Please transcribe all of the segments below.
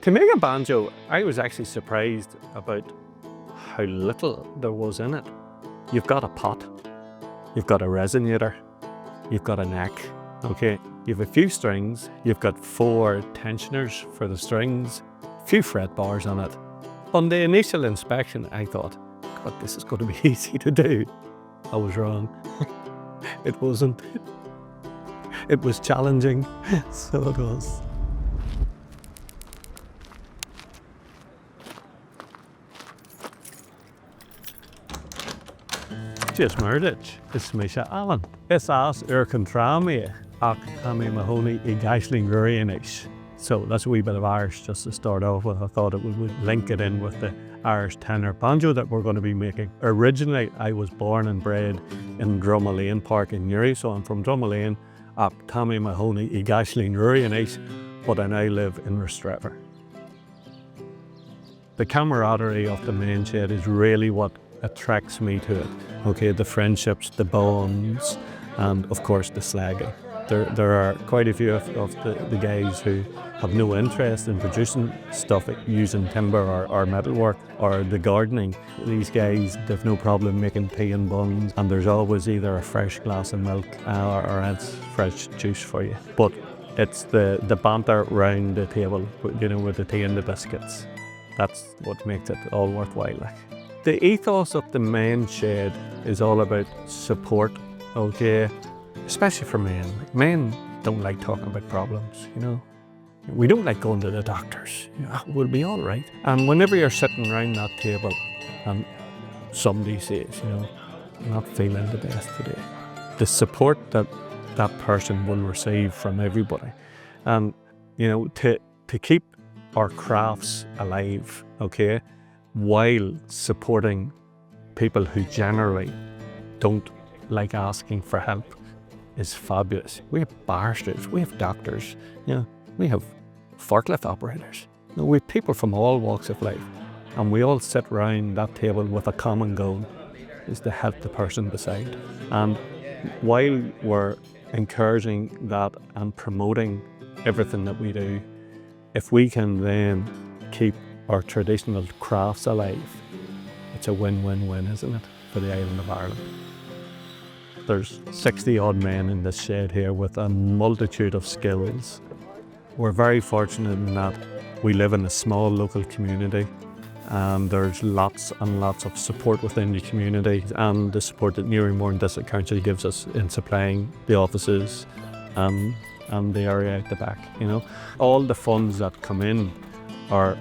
To make a banjo, I was actually surprised about how little there was in it. You've got a pot, you've got a resonator, you've got a neck, okay? You've a few strings, you've got 4 tensioners for the strings, a few fret bars on it. On the initial inspection, I thought, God, this is going to be easy to do. I was wrong. It wasn't. It was challenging, so it was. Just Murdich, is Misha Allen. It's as Contrami, Ach Tammy Mahoney, I Gaisling Rurianish. So that's a wee bit of Irish just to start off with. I thought it would link it in with the Irish tenor banjo that we're going to be making. Originally, I was born and bred in Drummalane Park in Newry, so I'm from Drummalane, Ach Tammy Mahoney, I Gaisling Rurianish, but I now live in Rostrevor. The camaraderie of the main shed is really what attracts me to it. Okay, the friendships, the bonds, and of course the slagging. There are quite a few of the guys who have no interest in producing stuff using timber or metalwork or the gardening. These guys, they've no problem making tea and buns, and there's always either a fresh glass of milk or else fresh juice for you. But it's the banter round the table, you know, with the tea and the biscuits. That's what makes it all worthwhile. The ethos of the main shed is all about support, okay? Especially for men. Men don't like talking about problems, you know? We don't like going to the doctors. You know, we'll be all right. And whenever you're sitting around that table and somebody says, you know, I'm not feeling the best today, the support that that person will receive from everybody. And, you know, to keep our crafts alive, okay, while supporting people who generally don't like asking for help is fabulous. We have barristers, we have doctors, you know, we have forklift operators. You know, we have people from all walks of life, and we all sit around that table with a common goal, is to help the person beside. And while we're encouraging that and promoting everything that we do, if we can then keep our traditional crafts alive, it's a win-win-win, isn't it, for the island of Ireland? There's 60 odd men in this shed here with a multitude of skills. We're very fortunate in that we live in a small local community, and there's lots and lots of support within the community, and the support that Newry District Council gives us in supplying the offices and the area out the back, you know. All the funds that come in are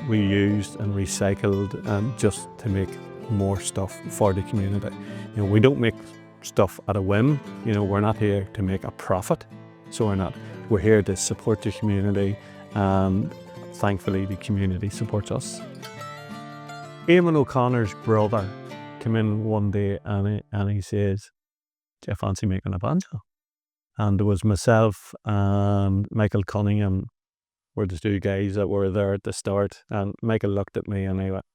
reused and recycled, and just to make more stuff for the community. You know, we don't make stuff at a whim. You know, we're not here to make a profit, so we're not. We're here to support the community, and thankfully the community supports us. Eamon O'Connor's brother came in one day and he says, "Do you fancy making a banjo?" And there was myself and Michael Cunningham were the 2 guys that were there at the start, and Michael looked at me and he went,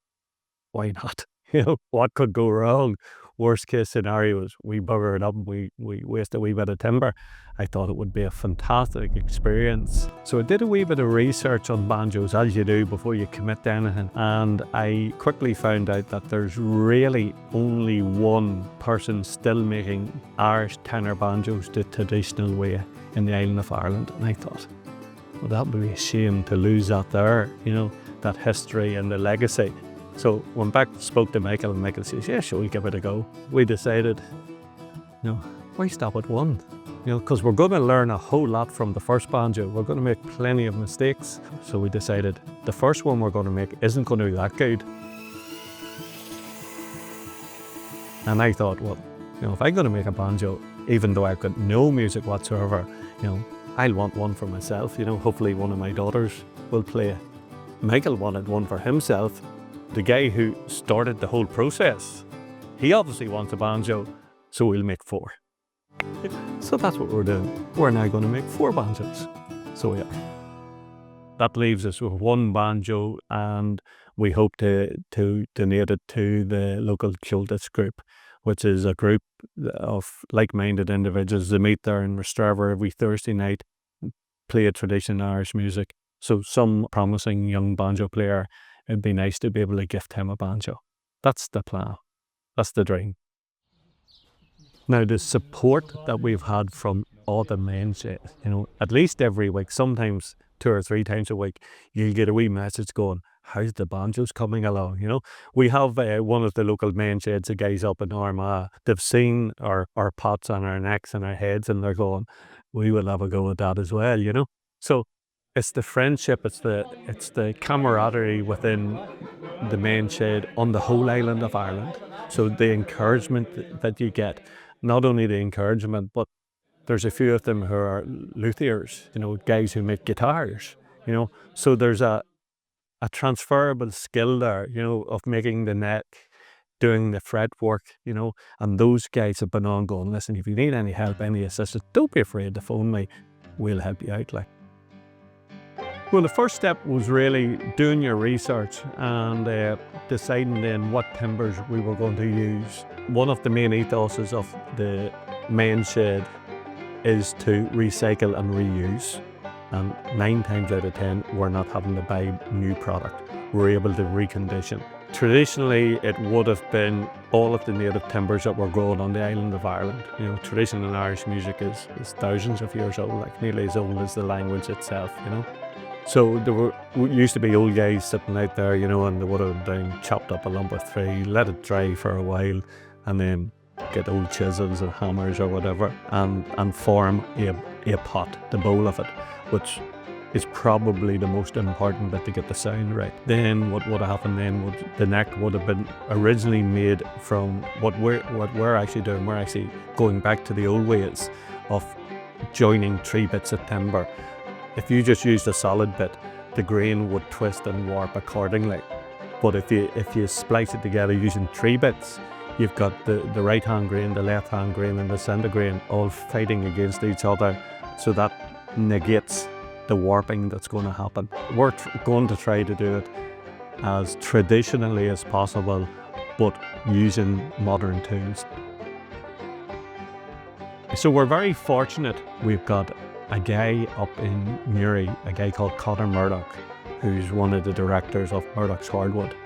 "Why not? You know, what could go wrong? Worst case scenario is we bugger it up and we waste a wee bit of timber." I thought it would be a fantastic experience. So I did a wee bit of research on banjos, as you do before you commit to anything, and I quickly found out that there's really only one person still making Irish tenor banjos the traditional way in the island of Ireland. And I thought, well, that would be a shame to lose that there, you know, that history and the legacy. So went back, spoke to Michael, and Michael says, "Yeah, sure, we'll give it a go." We decided, you know, why stop at one? You know, because we're going to learn a whole lot from the first banjo. We're going to make plenty of mistakes. So we decided the first one we're going to make isn't going to be that good. And I thought, well, you know, if I'm going to make a banjo, even though I've got no music whatsoever, you know, I'll want one for myself. You know, hopefully one of my daughters will play it. Michael wanted one for himself. The guy who started the whole process, he obviously wants a banjo, so we'll make 4. So that's what we're doing. We're now going to make 4 banjos. So yeah, that leaves us with 1 banjo, and we hope to donate it to the local Cultists group, which is a group of like-minded individuals. They meet there in Rostrevor every Thursday night, play traditional Irish music, So some promising young banjo player, it'd be nice to be able to gift him a banjo. That's the plan. That's the dream. Now, the support that we've had from all the men, at least every week, sometimes 2 or 3 times a week, you'll get a wee message going, how's the banjos coming along? We have one of the local men sheds, the guys up in Armagh, they've seen our pots on our necks and our heads, and they're going, we will have a go at that as well, So it's the friendship, it's the camaraderie within the main shed on the whole island of Ireland. So the encouragement that you get, not only the encouragement, but there's a few of them who are luthiers, guys who make guitars, So there's a transferable skill there, of making the neck, doing the fretwork, and those guys have been on going, listen, if you need any help, any assistance, don't be afraid to phone me. We'll help you out, like. Well, the first step was really doing your research and deciding then what timbers we were going to use. One of the main ethoses of the main shed is to recycle and reuse. And 9 times out of 10, we're not having to buy new product. We're able to recondition. Traditionally, it would have been all of the native timbers that were grown on the island of Ireland. Traditional Irish music is thousands of years old, like nearly as old as the language itself, So there used to be old guys sitting out there, and they would have chopped up a lump of tree, let it dry for a while, and then get old chisels or hammers or whatever, and form a pot, the bowl of it, which is probably the most important bit to get the sound right. Then what would have happened then the neck would have been originally made from what we're actually doing. We're actually going back to the old ways of joining 3 bits of timber. If you just used a solid bit, the grain would twist and warp accordingly. But if you splice it together using 3 bits, you've got the right hand grain, the left hand grain, and the center grain all fighting against each other, so that negates the warping that's going to happen. We're going to try to do it as traditionally as possible, but using modern tools. So we're very fortunate. We've got a guy up in Newry, a guy called Conor Murdoch, who's one of the directors of Murdoch's Hardwood.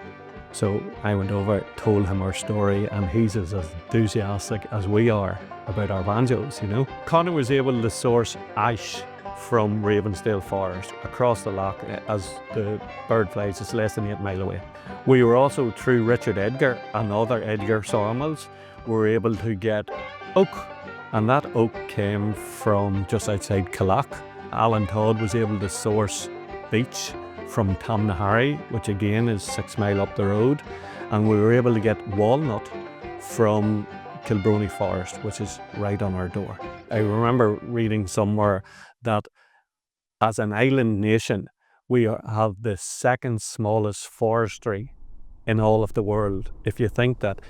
So I went over, told him our story, and he's as enthusiastic as we are about our banjos, Conor was able to source ash from Ravensdale Forest across the loch. As the bird flies, it's less than 8 miles away. We were also, through Richard Edgar and other Edgar sawmills, we were able to get oak, and that oak came from just outside Killock. Alan Todd was able to source beech from Tamnahary, which again is 6 miles up the road, and we were able to get walnut from Kilbrony Forest, which is right on our door. I remember reading somewhere that as an island nation, we have the 2nd smallest forestry in all of the world. If you think that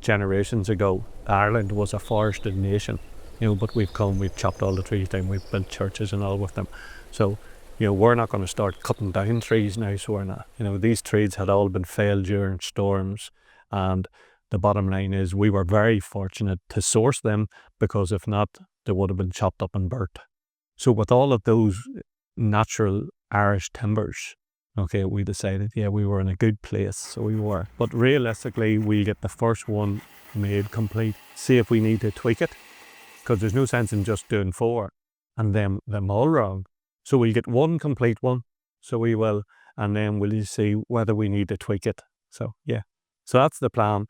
generations ago, Ireland was a forested nation, but we've chopped all the trees down, we've built churches and all with them. So, we're not going to start cutting down trees now, so we're not. These trees had all been felled during storms, and the bottom line is we were very fortunate to source them, because if not, they would have been chopped up and burnt. So with all of those natural Irish timbers, we decided, we were in a good place, so we were. But realistically, we get the first one made complete, see if we need to tweak it, because there's no sense in just doing 4 and them all wrong. So we'll get one complete one, so we will, and then we'll see whether we need to tweak it. So, so that's the plan.